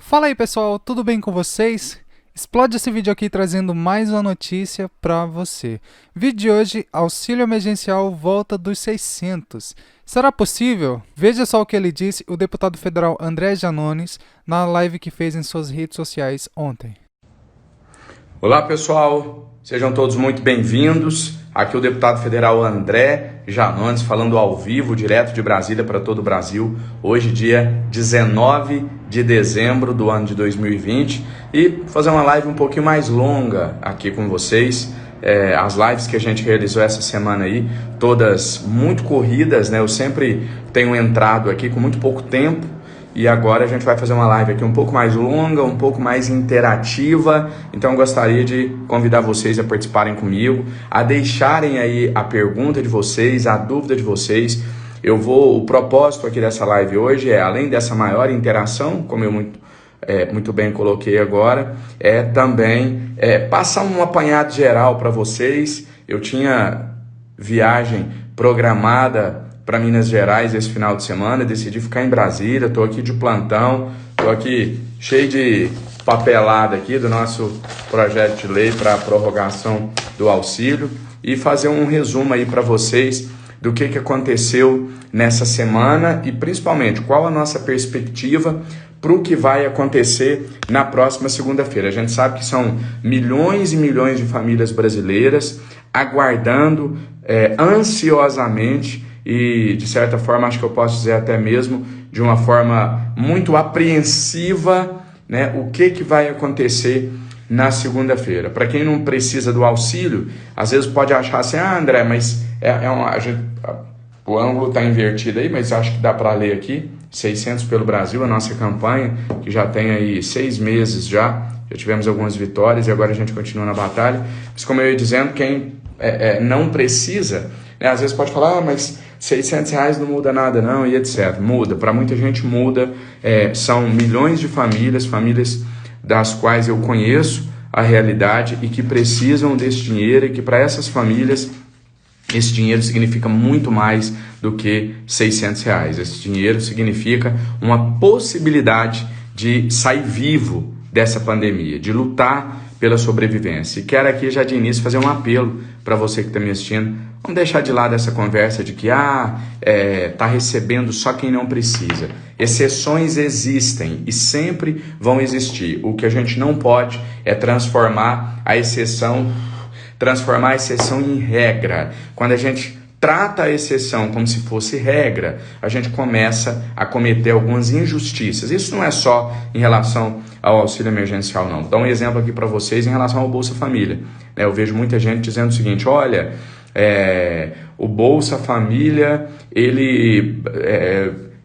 Fala aí pessoal, tudo bem com vocês? Explode esse vídeo aqui trazendo mais uma notícia para você. Vídeo de hoje, auxílio emergencial volta dos 600. Será possível? Veja só o que ele disse, o deputado federal André Janones, na live que fez em suas redes sociais ontem. Olá pessoal, sejam todos muito bem-vindos. Aqui o deputado federal André Janones falando ao vivo, direto de Brasília para todo o Brasil. Hoje, dia 19 de dezembro do ano de 2020. E fazer uma live um pouquinho mais longa aqui com vocês. As lives que a gente realizou essa semana aí, todas muito corridas, né? Eu sempre tenho entrado aqui com muito pouco tempo. E agora a gente vai fazer uma live aqui um pouco mais longa, um pouco mais interativa. Então eu gostaria de convidar vocês a participarem comigo, a deixarem aí a pergunta de vocês, a dúvida de vocês. O propósito aqui dessa live hoje é, além dessa maior interação, como eu muito bem coloquei agora, também passar um apanhado geral para vocês. Eu tinha viagem programada para Minas Gerais esse final de semana, decidi ficar em Brasília, estou aqui de plantão, estou aqui cheio de papelada aqui do nosso projeto de lei para a prorrogação do auxílio e fazer um resumo aí para vocês do que aconteceu nessa semana e principalmente qual a nossa perspectiva para o que vai acontecer na próxima segunda-feira. A gente sabe que são milhões e milhões de famílias brasileiras aguardando ansiosamente e, de certa forma, acho que eu posso dizer até mesmo de uma forma muito apreensiva, né, o que vai acontecer na segunda-feira. Para quem não precisa do auxílio, às vezes pode achar assim, André, mas o ângulo está invertido aí, mas acho que dá para ler aqui, 600 pelo Brasil, a nossa campanha, que já tem aí 6 meses já tivemos algumas vitórias e agora a gente continua na batalha. Mas como eu ia dizendo, quem não precisa, né, às vezes pode falar, mas R$600 não muda nada não, e etc. Muda, para muita gente muda, são milhões de famílias das quais eu conheço a realidade e que precisam desse dinheiro e que para essas famílias esse dinheiro significa muito mais do que R$600. Esse dinheiro significa uma possibilidade de sair vivo dessa pandemia, de lutar pela sobrevivência. E quero aqui já de início fazer um apelo para você que está me assistindo. Vamos deixar de lado essa conversa de que tá recebendo só quem não precisa. Exceções existem e sempre vão existir. O que a gente não pode é transformar a exceção em regra. Quando a gente trata a exceção como se fosse regra, a gente começa a cometer algumas injustiças. Isso não é só em relação ao auxílio emergencial, não. Vou dar um exemplo aqui para vocês em relação ao Bolsa Família. Eu vejo muita gente dizendo o seguinte, olha, o Bolsa Família, ele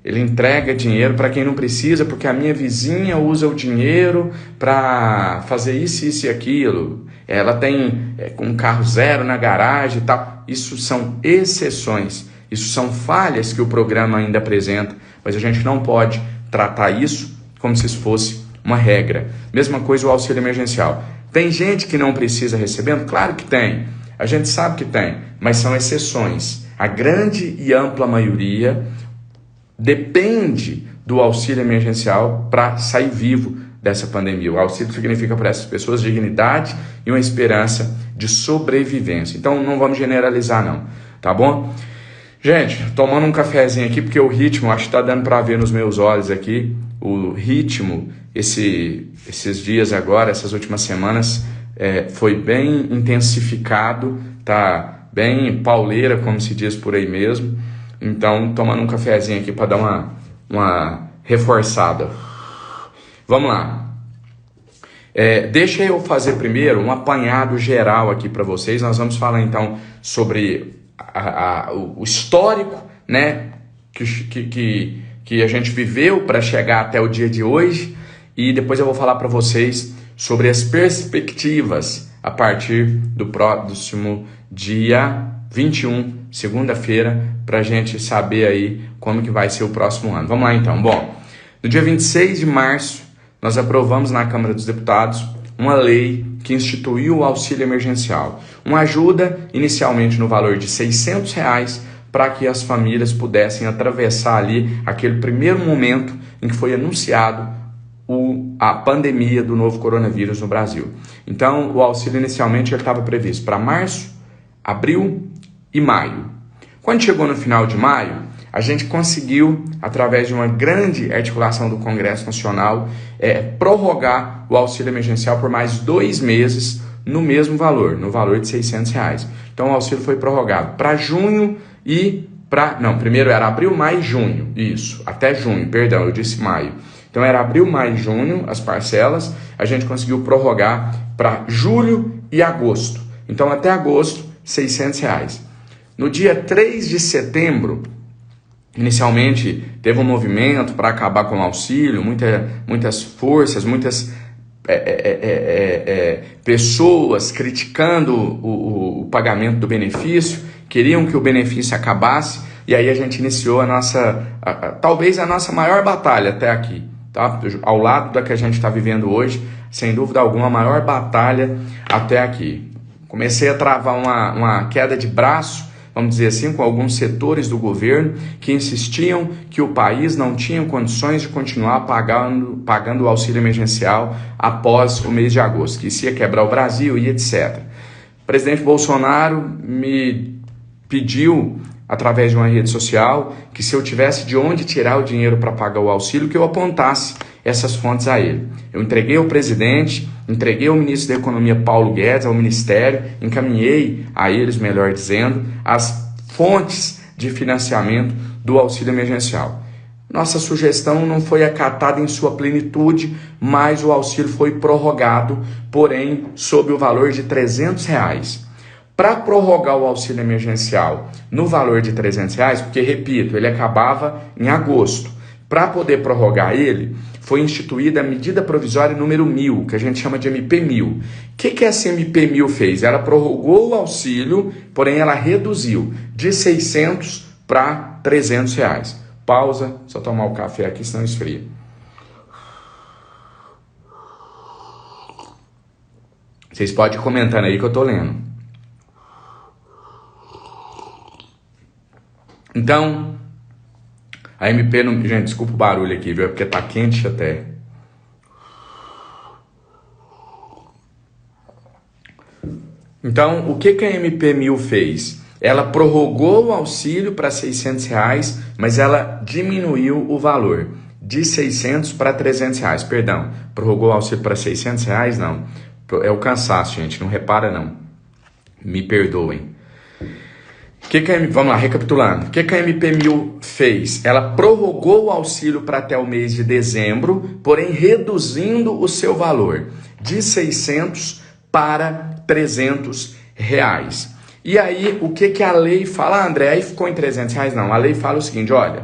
entrega dinheiro para quem não precisa, porque a minha vizinha usa o dinheiro para fazer isso e aquilo. Ela tem um carro zero na garagem e tal. Isso são exceções, isso são falhas que o programa ainda apresenta, mas a gente não pode tratar isso como se fosse uma regra. Mesma coisa o auxílio emergencial. Tem gente que não precisa recebendo? Claro que tem. A gente sabe que tem, mas são exceções. A grande e ampla maioria depende do auxílio emergencial para sair vivo dessa pandemia. O auxílio significa para essas pessoas dignidade e uma esperança de sobrevivência. Então não vamos generalizar não, tá bom? Gente, tomando um cafezinho aqui, porque o ritmo, acho que está dando para ver nos meus olhos aqui, o ritmo, esses dias agora, essas últimas semanas, foi bem intensificado, tá bem pauleira, como se diz por aí mesmo. Então, tomando um cafezinho aqui para dar uma reforçada. Vamos lá. Deixa eu fazer primeiro um apanhado geral aqui para vocês. Nós vamos falar então sobre o histórico, né, que a gente viveu para chegar até o dia de hoje. E depois eu vou falar para vocês sobre as perspectivas a partir do próximo dia 21, segunda-feira, para a gente saber aí como que vai ser o próximo ano. Vamos lá então. Bom, no dia 26 de março, nós aprovamos na Câmara dos Deputados uma lei que instituiu o auxílio emergencial. Uma ajuda inicialmente no valor de R$600 para que as famílias pudessem atravessar ali aquele primeiro momento em que foi anunciado a pandemia do novo coronavírus no Brasil. Então, o auxílio inicialmente estava previsto para março, abril e maio. Quando chegou no final de maio, a gente conseguiu, através de uma grande articulação do Congresso Nacional, prorrogar o auxílio emergencial por mais 2 meses no mesmo valor, no valor de R$600. Então, o auxílio foi prorrogado para junho e primeiro era abril, maio e junho. Isso, até junho, perdão, eu disse maio. Então, era abril, maio e junho, as parcelas. A gente conseguiu prorrogar para julho e agosto. Então, até agosto, R$600. No dia 3 de setembro, inicialmente, teve um movimento para acabar com o auxílio, muitas forças, muitas pessoas criticando o pagamento do benefício, queriam que o benefício acabasse, e aí a gente iniciou talvez a nossa maior batalha até aqui, tá? Ao lado da que a gente está vivendo hoje, sem dúvida alguma, a maior batalha até aqui. Comecei a travar uma queda de braço, vamos dizer assim, com alguns setores do governo que insistiam que o país não tinha condições de continuar pagando o auxílio emergencial após o mês de agosto, que isso ia quebrar o Brasil e etc. O presidente Bolsonaro me pediu, através de uma rede social, que se eu tivesse de onde tirar o dinheiro para pagar o auxílio, que eu apontasse essas fontes a ele. Eu entreguei ao presidente, entreguei ao ministro da Economia, Paulo Guedes, ao Ministério, encaminhei a eles, melhor dizendo, as fontes de financiamento do auxílio emergencial. Nossa sugestão não foi acatada em sua plenitude, mas o auxílio foi prorrogado, porém, sob o valor de R$300. Para prorrogar o auxílio emergencial no valor de R$300, porque, repito, ele acabava em agosto, para poder prorrogar ele, foi instituída a medida provisória número 1000, que a gente chama de MP1000. O que essa MP1000 fez? Ela prorrogou o auxílio, porém ela reduziu de R$600 para R$300. Pausa, só tomar o café aqui, senão esfria. Vocês podem ir comentando aí que eu tô lendo. Então, a MP, gente, desculpa o barulho aqui, viu? É porque tá quente até. Então, o que a MP1000 fez? Ela prorrogou o auxílio para R$600, mas ela diminuiu o valor de R$600 para R$300. Perdão, prorrogou o auxílio para R$600? Não. É o cansaço, gente, não repara não. Me perdoem. Vamos lá, recapitulando. O que a MP1000 fez? Ela prorrogou o auxílio para até o mês de dezembro, porém reduzindo o seu valor de R$600 para R$300. E aí, o que a lei fala? Ah, André, aí ficou em R$300? Não, a lei fala o seguinte, olha,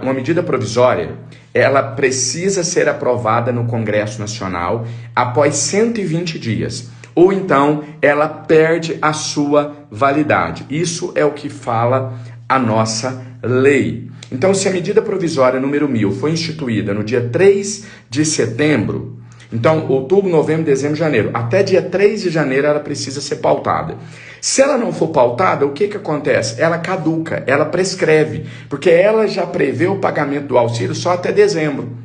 uma medida provisória, ela precisa ser aprovada no Congresso Nacional após 120 dias. Ou então ela perde a sua validade. Isso é o que fala a nossa lei. Então, se a medida provisória número 1000 foi instituída no dia 3 de setembro, então outubro, novembro, dezembro, janeiro, até dia 3 de janeiro ela precisa ser pautada. Se ela não for pautada, o que acontece? Ela caduca, ela prescreve, porque ela já prevê o pagamento do auxílio só até dezembro.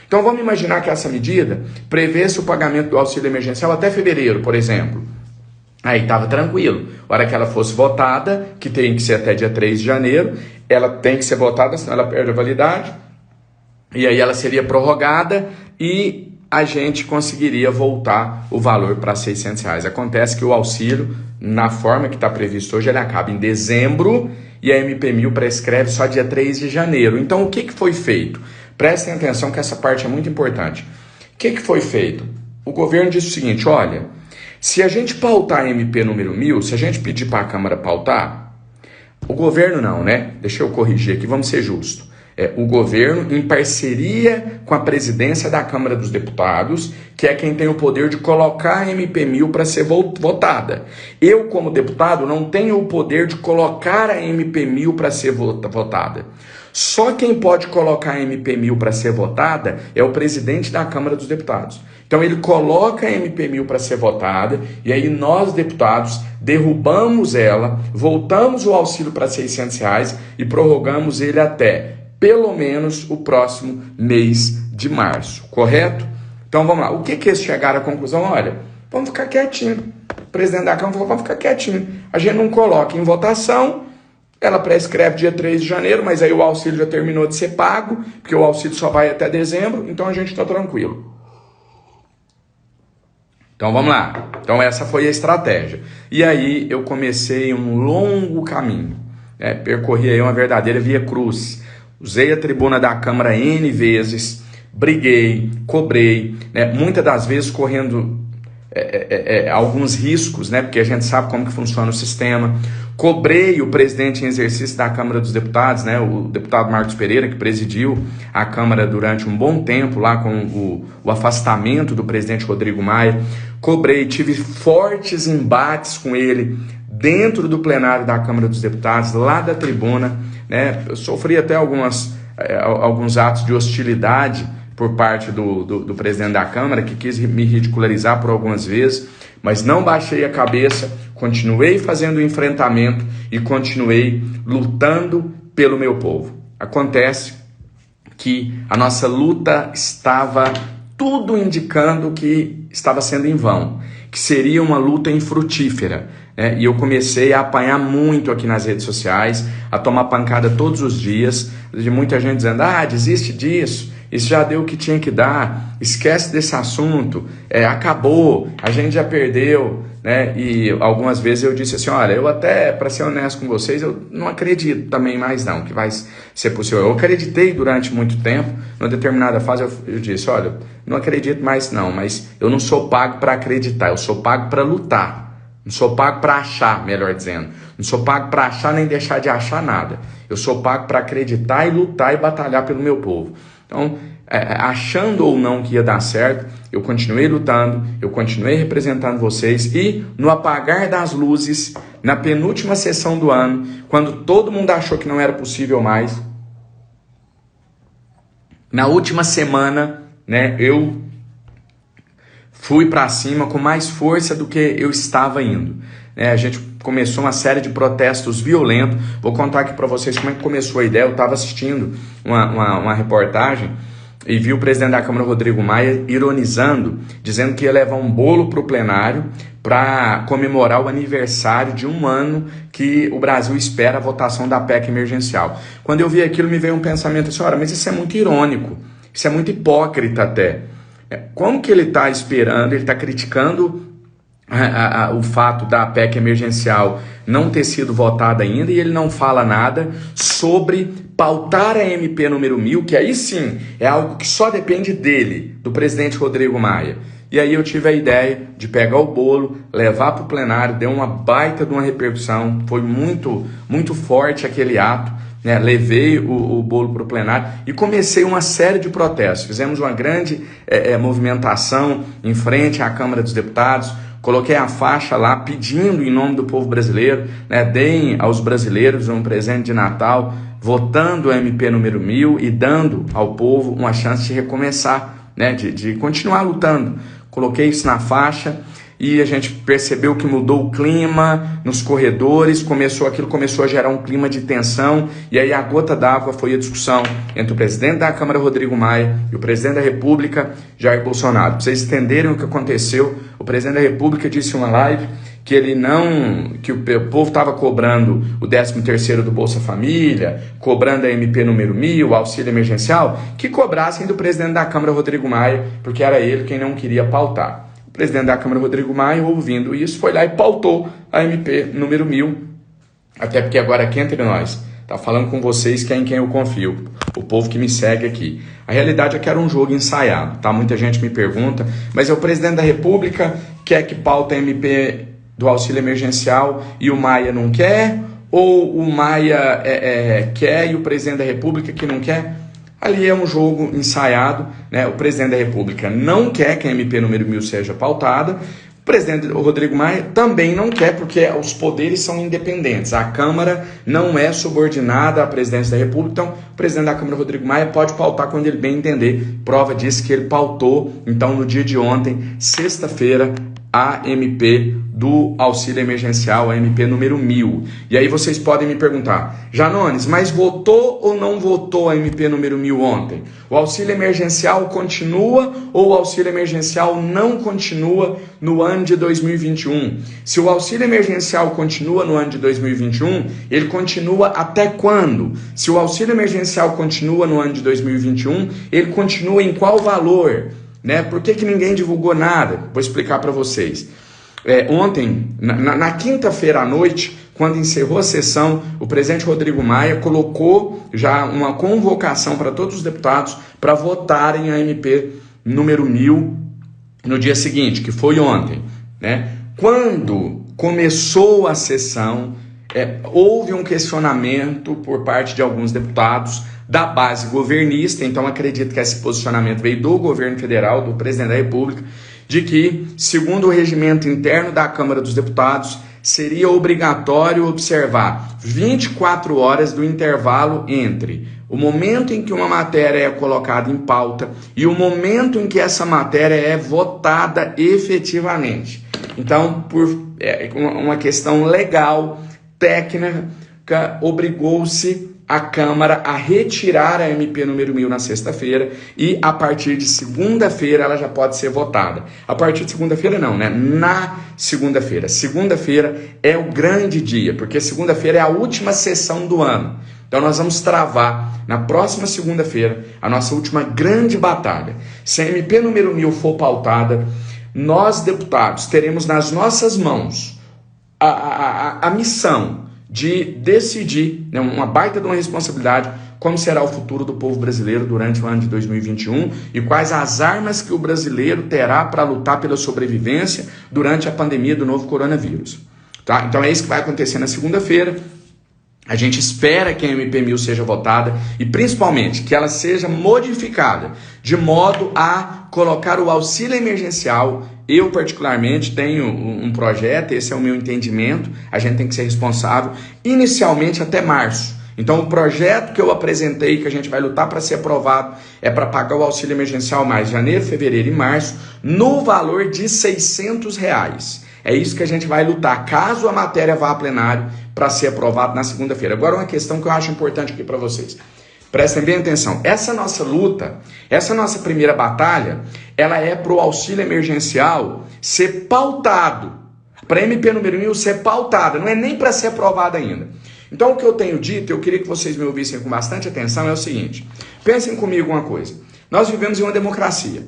Então vamos imaginar que essa medida prevê-se o pagamento do auxílio emergencial até fevereiro, por exemplo. Aí estava tranquilo. A hora que ela fosse votada, que tem que ser até dia 3 de janeiro, ela tem que ser votada, senão ela perde a validade. E aí ela seria prorrogada e a gente conseguiria voltar o valor para R$600. Acontece que o auxílio, na forma que está previsto hoje, ele acaba em dezembro e a MP1000 prescreve só dia 3 de janeiro. Então o que foi feito? Prestem atenção que essa parte é muito importante. O que foi feito? O governo disse o seguinte, olha, se a gente pautar a MP número 1000, se a gente pedir para a Câmara pautar, o governo não, né? Deixa eu corrigir aqui, vamos ser justos. O governo, em parceria com a presidência da Câmara dos Deputados, que é quem tem o poder de colocar a MP1000 para ser votada. Eu, como deputado, não tenho o poder de colocar a MP1000 para ser votada. Só quem pode colocar a MP1000 para ser votada é o presidente da Câmara dos Deputados. Então ele coloca a MP1000 para ser votada e aí nós, deputados, derrubamos ela, voltamos o auxílio para R$600 e prorrogamos ele até pelo menos o próximo mês de março, correto? Então vamos lá, o que eles chegaram à conclusão? Olha, vamos ficar quietinho. O presidente da Câmara falou, vamos ficar quietinho. A gente não coloca em votação, ela prescreve dia 3 de janeiro, mas aí o auxílio já terminou de ser pago, porque o auxílio só vai até dezembro, então a gente está tranquilo. Então vamos lá. Então essa foi a estratégia. E aí eu comecei um longo caminho. Percorri aí uma verdadeira via cruz. Usei a tribuna da Câmara N vezes, briguei, cobrei, muitas das vezes correndo alguns riscos, porque a gente sabe como que funciona o sistema. Cobrei o presidente em exercício da Câmara dos Deputados, o deputado Marcos Pereira, que presidiu a Câmara durante um bom tempo, lá com o afastamento do presidente Rodrigo Maia. Cobrei, tive fortes embates com ele dentro do plenário da Câmara dos Deputados, lá da tribuna. Eu sofri até alguns atos de hostilidade por parte do presidente da Câmara, que quis me ridicularizar por algumas vezes, mas não baixei a cabeça, continuei fazendo o enfrentamento e continuei lutando pelo meu povo. Acontece que a nossa luta estava tudo indicando que estava sendo em vão, que seria uma luta infrutífera. E eu comecei a apanhar muito aqui nas redes sociais, a tomar pancada todos os dias, de muita gente dizendo, desiste disso, isso já deu o que tinha que dar, esquece desse assunto, acabou, a gente já perdeu, E algumas vezes eu disse assim, olha, eu até, para ser honesto com vocês, eu não acredito também mais não, que vai ser possível. Eu acreditei durante muito tempo, numa determinada fase eu disse, olha, não acredito mais não, mas eu não sou pago para acreditar, eu sou pago para lutar. Não sou pago para achar, melhor dizendo. Não sou pago para achar nem deixar de achar nada. Eu sou pago para acreditar e lutar e batalhar pelo meu povo. Então, achando ou não que ia dar certo, eu continuei lutando, eu continuei representando vocês e no apagar das luzes, na penúltima sessão do ano, quando todo mundo achou que não era possível mais, na última semana, eu fui para cima com mais força do que eu estava indo. A gente começou uma série de protestos violentos. Vou contar aqui para vocês como é que começou a ideia. Eu estava assistindo uma reportagem e vi o presidente da Câmara, Rodrigo Maia, ironizando, dizendo que ia levar um bolo para o plenário para comemorar o aniversário de um ano que o Brasil espera a votação da PEC emergencial. Quando eu vi aquilo, me veio um pensamento assim, mas isso é muito irônico, isso é muito hipócrita até. Como que ele está esperando, ele está criticando o fato da PEC emergencial não ter sido votada ainda e ele não fala nada sobre pautar a MP número 1000, que aí sim é algo que só depende dele, do presidente Rodrigo Maia. E aí eu tive a ideia de pegar o bolo, levar para o plenário, deu uma baita de uma repercussão, foi muito, muito forte aquele ato. Levei o bolo para o plenário e comecei uma série de protestos. Fizemos uma grande movimentação em frente à Câmara dos Deputados. Coloquei a faixa lá pedindo em nome do povo brasileiro, deem aos brasileiros um presente de Natal, votando o MP número 1000 e dando ao povo uma chance de recomeçar, de continuar lutando. Coloquei isso na faixa. E a gente percebeu que mudou o clima nos corredores, aquilo começou a gerar um clima de tensão, e aí a gota d'água foi a discussão entre o presidente da Câmara, Rodrigo Maia, e o presidente da República, Jair Bolsonaro. Para vocês entenderem o que aconteceu, o presidente da República disse em uma live que o povo estava cobrando o 13º do Bolsa Família, cobrando a MP número 1000, o auxílio emergencial, que cobrassem do presidente da Câmara, Rodrigo Maia, porque era ele quem não queria pautar. O presidente da Câmara, Rodrigo Maia, ouvindo isso, foi lá e pautou a MP número 1000. Até porque agora aqui entre nós, tá falando com vocês que é em quem eu confio, o povo que me segue aqui. A realidade é que era um jogo ensaiado, tá? Muita gente me pergunta, mas é o presidente da República quer que pauta a MP do auxílio emergencial e o Maia não quer? Ou o Maia quer e o presidente da República que não quer? Ali é um jogo ensaiado, O presidente da República não quer que a MP número 1000 seja pautada, o presidente Rodrigo Maia também não quer, porque os poderes são independentes. A Câmara não é subordinada à presidência da República, então o presidente da Câmara, Rodrigo Maia, pode pautar quando ele bem entender. Prova disso que ele pautou, então, no dia de ontem, sexta-feira, a MP do auxílio emergencial, a MP número 1000. E aí vocês podem me perguntar, Janones, mas votou ou não votou a MP número 1000 ontem? O auxílio emergencial continua ou o auxílio emergencial não continua no ano de 2021? Se o auxílio emergencial continua no ano de 2021, ele continua até quando? Se o auxílio emergencial continua no ano de 2021, ele continua em qual valor? Né? Por que ninguém divulgou nada? Vou explicar para vocês. Ontem, na quinta-feira à noite, quando encerrou a sessão, o presidente Rodrigo Maia colocou já uma convocação para todos os deputados para votarem a MP número 1000 no dia seguinte, que foi ontem. Né? Quando começou a sessão, houve um questionamento por parte de alguns deputados da base governista, então acredito que esse posicionamento veio do governo federal, do presidente da República, de que, segundo o regimento interno da Câmara dos Deputados, seria obrigatório observar 24 horas do intervalo entre o momento em que uma matéria é colocada em pauta e o momento em que essa matéria é votada efetivamente. Então, por uma questão legal, técnica, obrigou-se a Câmara a retirar a MP número 1000 na sexta-feira e a partir de segunda-feira ela já pode ser votada. A partir de segunda-feira não, né? Na segunda-feira. Segunda-feira é o grande dia, porque segunda-feira é a última sessão do ano. Então nós vamos travar na próxima segunda-feira a nossa última grande batalha. Se a MP número 1000 for pautada, nós deputados teremos nas nossas mãos a missão de decidir, né, uma baita de uma responsabilidade, como será o futuro do povo brasileiro durante o ano de 2021 e quais as armas que o brasileiro terá para lutar pela sobrevivência durante a pandemia do novo coronavírus. Tá? Então é isso que vai acontecer na segunda-feira. A gente espera que a MP 1000 seja votada e principalmente que ela seja modificada de modo a colocar o auxílio emergencial. Eu particularmente tenho um projeto, esse é o meu entendimento, a gente tem que ser responsável, inicialmente até março. Então o projeto que eu apresentei, que a gente vai lutar para ser aprovado, é para pagar o auxílio emergencial mais janeiro, fevereiro e março, no valor de R$600. É isso que a gente vai lutar, caso a matéria vá a plenário, para ser aprovado na segunda-feira. Agora uma questão que eu acho importante aqui para vocês. Prestem bem atenção. Essa nossa luta, essa nossa primeira batalha, ela é para o auxílio emergencial ser pautado. Para a MP número 1000 ser pautada, não é nem para ser aprovada ainda. Então o que eu tenho dito, eu queria que vocês me ouvissem com bastante atenção, é o seguinte. Pensem comigo uma coisa. Nós vivemos em uma democracia.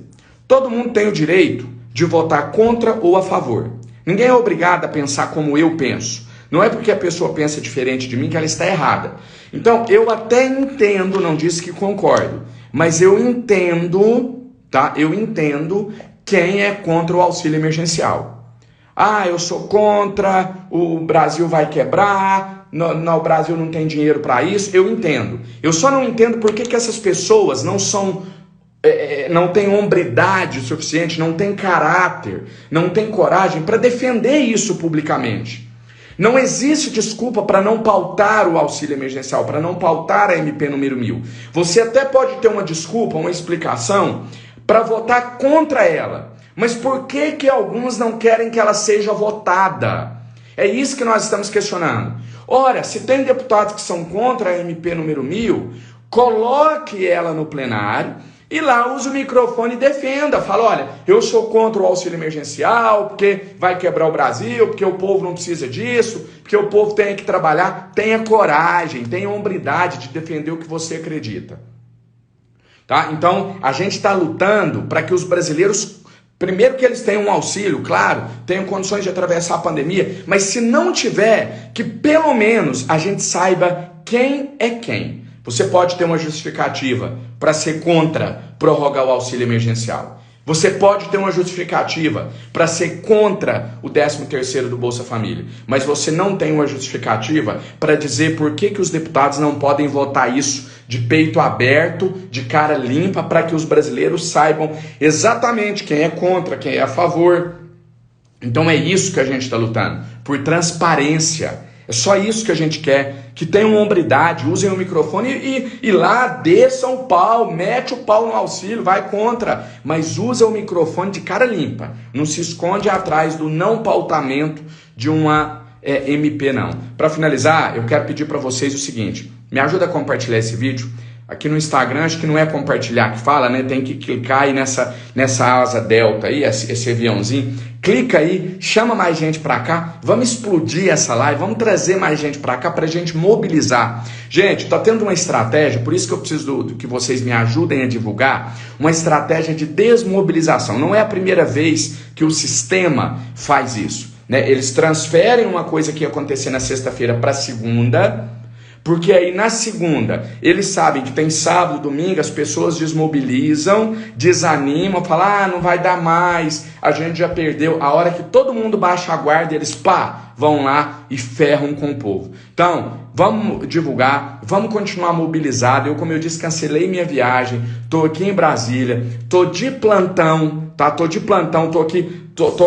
Todo mundo tem o direito de votar contra ou a favor. Ninguém é obrigado a pensar como eu penso. Não é porque a pessoa pensa diferente de mim que ela está errada. Então, eu até entendo, não disse que concordo, mas eu entendo, tá? Eu entendo quem é contra o auxílio emergencial. Ah, eu sou contra, o Brasil vai quebrar, o Brasil não tem dinheiro para isso. Eu entendo. Eu só não entendo por que essas pessoas não têm hombridade suficiente, não têm caráter, não têm coragem para defender isso publicamente. Não existe desculpa para não pautar o auxílio emergencial, para não pautar a MP número 1000. Você até pode ter uma desculpa, uma explicação para votar contra ela. Mas por que alguns não querem que ela seja votada? É isso que nós estamos questionando. Ora, se tem deputados que são contra a MP número 1000, coloque ela no plenário e lá use o microfone e defenda. Fala, olha, eu sou contra o auxílio emergencial, porque vai quebrar o Brasil, porque o povo não precisa disso, porque o povo tem que trabalhar. Tenha coragem, tenha hombridade de defender o que você acredita. Tá? Então, a gente está lutando para que os brasileiros, primeiro que eles tenham um auxílio, claro, tenham condições de atravessar a pandemia, mas se não tiver, que pelo menos a gente saiba quem é quem. Você pode ter uma justificativa para ser contra prorrogar o auxílio emergencial. Você pode ter uma justificativa para ser contra o 13º do Bolsa Família. Mas você não tem uma justificativa para dizer por que os deputados não podem votar isso de peito aberto, de cara limpa, para que os brasileiros saibam exatamente quem é contra, quem é a favor. Então é isso que a gente está lutando, por transparência. É só isso que a gente quer, que tenham hombridade, usem o microfone e lá desçam o pau, mete o pau no auxílio, vai contra, mas usa o microfone de cara limpa, não se esconde atrás do não pautamento de uma MP não. Para finalizar, eu quero pedir para vocês o seguinte, me ajuda a compartilhar esse vídeo. Aqui no Instagram, acho que não é compartilhar que fala, né? Tem que clicar aí nessa asa delta aí, esse aviãozinho. Clica aí, chama mais gente para cá. Vamos explodir essa live, vamos trazer mais gente para cá para a gente mobilizar. Gente, tá tendo uma estratégia, por isso que eu preciso que vocês me ajudem a divulgar, uma estratégia de desmobilização. Não é a primeira vez que o sistema faz isso, né? Eles transferem uma coisa que ia acontecer na sexta-feira para segunda, porque aí na segunda, eles sabem que tem sábado, domingo, as pessoas desmobilizam, desanimam, falam, não vai dar mais, a gente já perdeu. A hora que todo mundo baixa a guarda, eles vão lá e ferram com o povo. Então, vamos divulgar, vamos continuar mobilizado. Como eu disse, cancelei minha viagem, estou aqui em Brasília, estou de plantão, tá? Estou de plantão, estou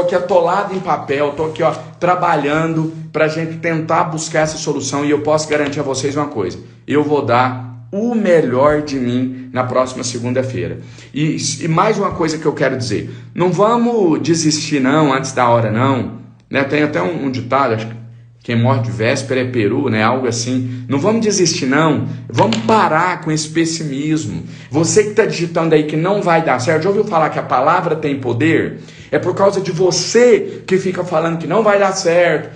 aqui atolado em papel, estou aqui trabalhando para a gente tentar buscar essa solução, e eu posso garantir a vocês uma coisa, eu vou dar o melhor de mim na próxima segunda-feira. E mais uma coisa que eu quero dizer, não vamos desistir não, antes da hora não, né? Tem até um ditado, acho que quem morre de véspera é peru, né? Algo assim. Não vamos desistir não, vamos parar com esse pessimismo. Você que está digitando aí que não vai dar certo, já ouviu falar que a palavra tem poder? É por causa de você que fica falando que não vai dar certo.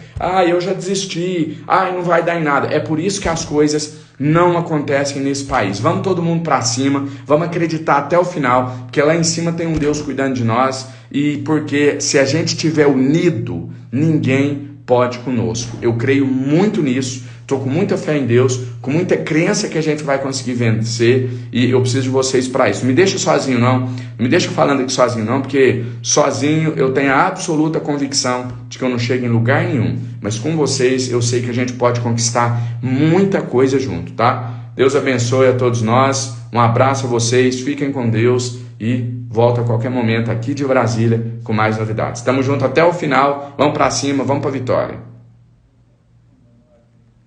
Eu já desisti. Não vai dar em nada. É por isso que as coisas não acontecem nesse país. Vamos todo mundo para cima, vamos acreditar até o final, porque lá em cima tem um Deus cuidando de nós, e porque se a gente estiver unido, ninguém pode conosco. Eu creio muito nisso, estou com muita fé em Deus, com muita crença que a gente vai conseguir vencer, e eu preciso de vocês para isso. Não me deixa sozinho não, me deixa falando aqui sozinho não, porque sozinho eu tenho a absoluta convicção de que eu não chego em lugar nenhum, mas com vocês eu sei que a gente pode conquistar muita coisa junto, tá? Deus abençoe a todos nós, um abraço a vocês, fiquem com Deus e volto a qualquer momento aqui de Brasília com mais novidades. Estamos juntos até o final, vamos para cima, vamos para a vitória.